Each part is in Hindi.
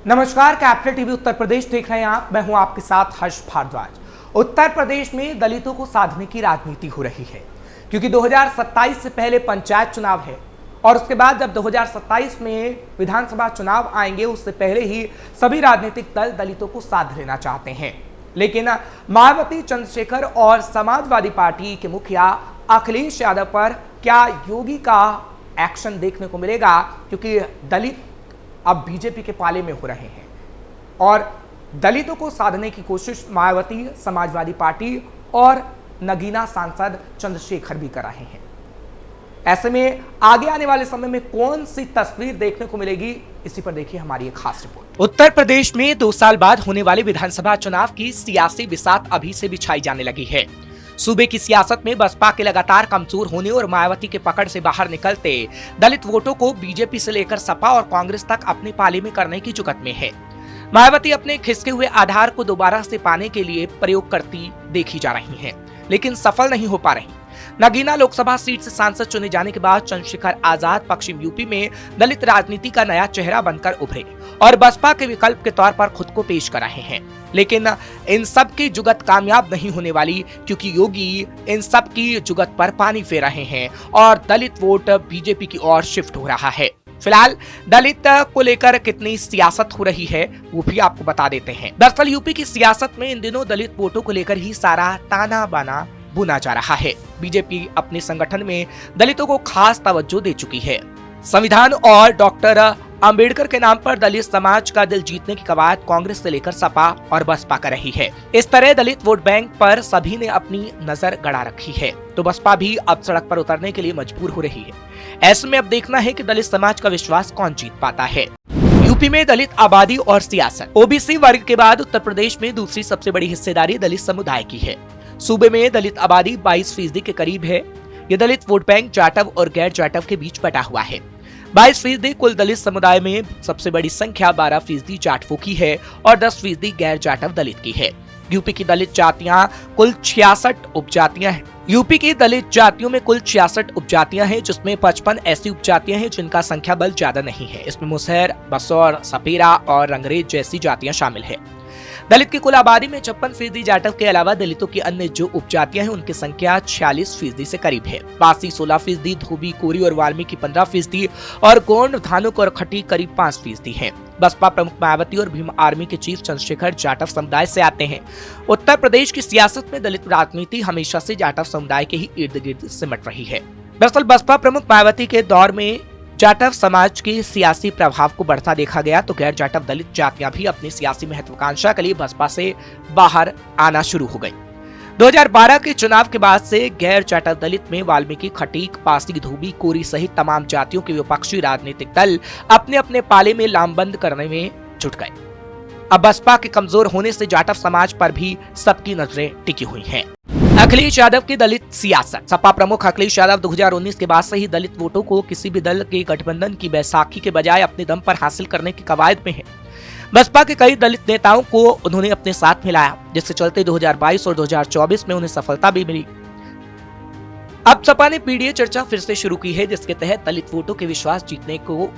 नमस्कार, कैपिटल टीवी उत्तर प्रदेश देख रहे हैं आप। मैं हूं आपके साथ हर्ष भारद्वाज। उत्तर प्रदेश में दलितों को साधने की राजनीति हो रही है, क्योंकि 2027 से पहले पंचायत चुनाव है और उसके बाद जब 2027 में विधानसभा चुनाव आएंगे, उससे पहले ही सभी राजनीतिक दल दलितों को साध लेना चाहते हैं। लेकिन मायावती, चंद्रशेखर और समाजवादी पार्टी के मुखिया अखिलेश यादव पर क्या योगी का एक्शन देखने को मिलेगा, क्योंकि दलित अब बीजेपी के पाले में हो रहे हैं और दलितों को साधने की कोशिश मायावती, समाजवादी पार्टी और नगीना सांसद चंद्रशेखर भी कर रहे हैं। ऐसे में आगे आने वाले समय में कौन सी तस्वीर देखने को मिलेगी, इसी पर देखिए हमारी एक खास रिपोर्ट। उत्तर प्रदेश में 2 साल बाद होने वाले विधानसभा चुनाव की सियासी बिसात अभी से बिछाई जाने लगी है। सूबे की सियासत में बसपा के लगातार कमजोर होने और मायावती के पकड़ से बाहर निकलते दलित वोटों को बीजेपी से लेकर सपा और कांग्रेस तक अपने पाले में करने की जुगत में है। मायावती अपने खिसके हुए आधार को दोबारा से पाने के लिए प्रयोग करती देखी जा रही हैं, लेकिन सफल नहीं हो पा रही। नगीना लोकसभा सीट से सांसद चुने जाने के बाद चंद्रशेखर आजाद पश्चिम यूपी में दलित राजनीति का नया चेहरा बनकर उभरे और बसपा के विकल्प के तौर पर खुद को पेश कर रहे हैं। लेकिन इन सब की जुगत कामयाब नहीं होने वाली, क्योंकि योगी इन सब की जुगत पर पानी फेर रहे हैं और दलित वोट बीजेपी की ओर शिफ्ट हो रहा है। फिलहाल दलित को लेकर कितनी सियासत हो रही है वो भी आपको बता देते हैं। दरअसल यूपी की सियासत में इन दिनों दलित वोटों को लेकर ही सारा ताना बाना बुना जा रहा है। बीजेपी अपने संगठन में दलितों को खास तवज्जो दे चुकी है। संविधान और डॉक्टर अंबेडकर के नाम पर दलित समाज का दिल जीतने की कवायद कांग्रेस से लेकर सपा और बसपा कर रही है। इस तरह दलित वोट बैंक पर सभी ने अपनी नजर गड़ा रखी है, तो बसपा भी अब सड़क पर उतरने के लिए मजबूर हो रही है। ऐसे में अब देखना है कि दलित समाज का विश्वास कौन जीत पाता है। यूपी में दलित आबादी और सियासत। ओबीसी वर्ग के बाद उत्तर प्रदेश में दूसरी सबसे बड़ी हिस्सेदारी दलित समुदाय की है। सूबे में दलित आबादी 22% के करीब है। ये दलित वोट बैंक जाटव और गैर जाटव के बीच बटा हुआ है। 22% कुल दलित समुदाय में सबसे बड़ी संख्या 12% जाटवों की है और 10% गैर जाटव दलित की है। यूपी की दलित जातियां कुल 66 उपजातियां हैं। यूपी की दलित जातियों में कुल 66 उपजातियां हैं, जिसमें 55 ऐसी उपजातियां हैं जिनका संख्या बल ज्यादा नहीं है। इसमें मुसहर, बसौर, सपेरा और रंगरेज जैसी जातियां शामिल है। दलित की कुल आबादी में 56% जाटव के अलावा दलितों की अन्य जो उपजातियां हैं उनकी संख्या 46% से करीब है। पासी 16%, धोबी, कोरी और वाल्मीकि 15% और गोंड, धानुक और खटी करीब 5% है। बसपा प्रमुख मायावती और भीम आर्मी के चीफ चंद्रशेखर जाटव समुदाय से आते हैं। उत्तर प्रदेश की सियासत में दलित राजनीति हमेशा से जाटव समुदाय के ही इर्द गिर्द सिमट रही है। दरअसल बसपा प्रमुख मायावती के दौर में जाटव समाज के सियासी प्रभाव को बढ़ता देखा गया, तो गैर जाटव दलित जातियां भी अपनी सियासी महत्वाकांक्षा के लिए बसपा से बाहर आना शुरू हो गई। 2012 के चुनाव के बाद से गैर जाटव दलित में वाल्मीकि, खटीक, पासी, धोबी, कोरी सहित तमाम जातियों के विपक्षी राजनीतिक दल अपने अपने पाले में लामबंद करने में जुट गए। अब बसपा के कमजोर होने से जाटव समाज पर भी सबकी नजरें टिकी हुई हैं। अखिलेश यादव की दलित सियासत। सपा प्रमुख अखिलेश यादव 2019 के बाद से ही दलित वोटों को किसी भी दल के गठबंधन की बैसाखी के बजाय अपने दम पर हासिल करने की कवायद में है। बसपा के कई दलित नेताओं को उन्होंने अपने साथ मिलाया, जिसके चलते 2022 और 2024 में उन्हें सफलता भी मिली। अब सपा ने पीडीए चर्चा फिर से शुरू की है, जिसके तहत दलित वोटों के विश्वास जीतने को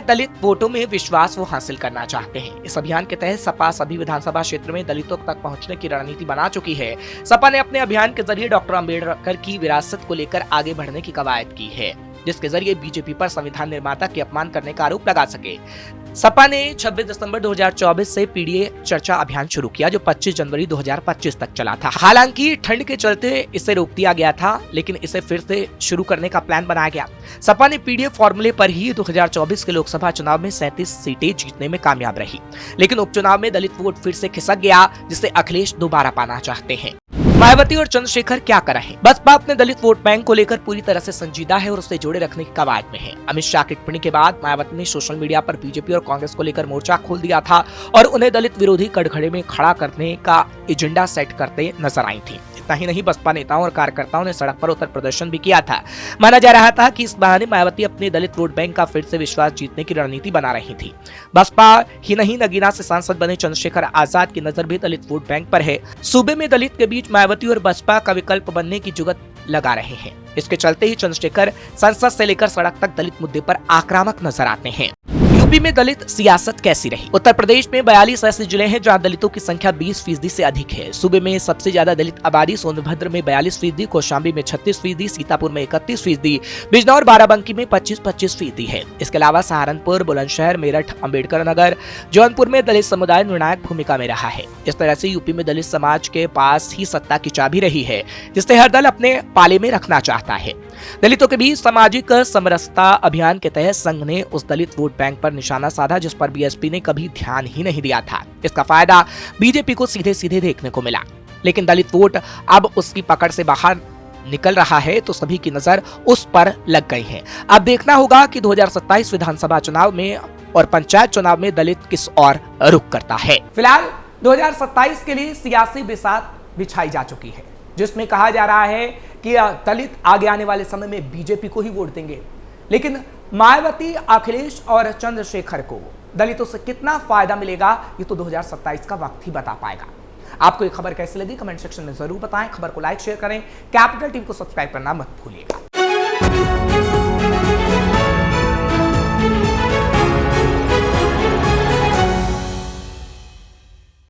दलित वोटों में विश्वास वो हासिल करना चाहते हैं। इस अभियान के तहत सपा सभी विधानसभा क्षेत्र में दलितों तक पहुंचने की रणनीति बना चुकी है। सपा ने अपने अभियान के जरिए डॉक्टर अंबेडकर की विरासत को लेकर आगे बढ़ने की कवायद की है, जिसके जरिए बीजेपी पर संविधान निर्माता के अपमान करने का आरोप लगा सके। सपा ने 26 दिसंबर 2024 से पीडीए चर्चा अभियान शुरू किया, जो 25 जनवरी 2025 तक चला था। हालांकि ठंड के चलते इसे रोक दिया गया था, लेकिन इसे फिर से शुरू करने का प्लान बनाया गया। सपा ने पीडीए फॉर्मूले पर ही 2024 के लोकसभा चुनाव में 37 सीटें जीतने में कामयाब रही, लेकिन उपचुनाव में दलित वोट फिर से खिसक गया, जिसे अखिलेश दोबारा पाना चाहते हैं। मायावती और चंद्रशेखर क्या कर रहे हैं? बसपा अपने दलित वोट बैंक को लेकर पूरी तरह से संजीदा है और उसे जोड़े रखने की कवायद में है। अमित शाह की टिप्पणी के बाद मायावती ने सोशल मीडिया पर बीजेपी और कांग्रेस को लेकर मोर्चा खोल दिया था और उन्हें दलित विरोधी कटघरे में खड़ा करने का एजेंडा सेट करते नजर आई थी। इतना ही नहीं, बसपा नेताओं और कार्यकर्ताओं ने सड़क पर उतर प्रदर्शन भी किया था। माना जा रहा था कि इस बहाने मायावती अपने दलित वोट बैंक का फिर से विश्वास जीतने की रणनीति बना रही थी। बसपा ही नहीं, नगीना से सांसद बने चंद्रशेखर आजाद की नजर भी दलित वोट बैंक पर है। सूबे में दलित के बीच मायावती और बसपा का विकल्प बनने की जुगत लगा रहे हैं। इसके चलते ही चंद्रशेखर संसद से लेकर सड़क तक दलित मुद्दे पर आक्रामक नजर आते हैं। यूपी में दलित सियासत कैसी रही? उत्तर प्रदेश में 42 ऐसे जिले हैं जहां दलितों की संख्या 20% से अधिक है। सूबे में सबसे ज्यादा दलित आबादी सोनभद्र में 42%, कौशाम्बी में 36%, सीतापुर में 31%, बिजनौर बाराबंकी में 25% है। इसके अलावा सहारनपुर, बुलंदशहर, मेरठ, अंबेडकर नगर, जौनपुर में दलित समुदाय निर्णायक भूमिका में रहा है। इस तरह से यूपी में दलित समाज के पास ही सत्ता की चाबी रही है, जिसे हर दल अपने पाले में रखना चाहता है। दलितों के बीच सामाजिक समरसता अभियान के तहत संघ ने उस दलित वोट बैंक पर निशाना साधा जिस पर बीएसपी ने कभी ध्यान ही नहीं दिया था। इसका फायदा बीजेपी को सीधे सीधे देखने को मिला, लेकिन दलित वोट अब उसकी पकड़ से बाहर निकल रहा है तो सभी की नजर उस पर लग गई है। अब देखना होगा कि 2027 विधानसभा चुनाव में और पंचायत चुनाव में दलित किस ओर रुख करता है। फिलहाल 2027 के लिए सियासी बिसात बिछाई जा चुकी है, जिसमें कहा जा रहा है कि दलित आगे आने वाले समय में बीजेपी को ही वोट देंगे, लेकिन मायावती, अखिलेश और चंद्रशेखर को दलितों से कितना फायदा मिलेगा ये तो 2027 का वक्त ही बता पाएगा। आपको ये खबर कैसी लगी कमेंट सेक्शन में जरूर बताएं। खबर को लाइक शेयर करें, कैपिटल टीवी को सब्सक्राइब करना मत भूलिएगा।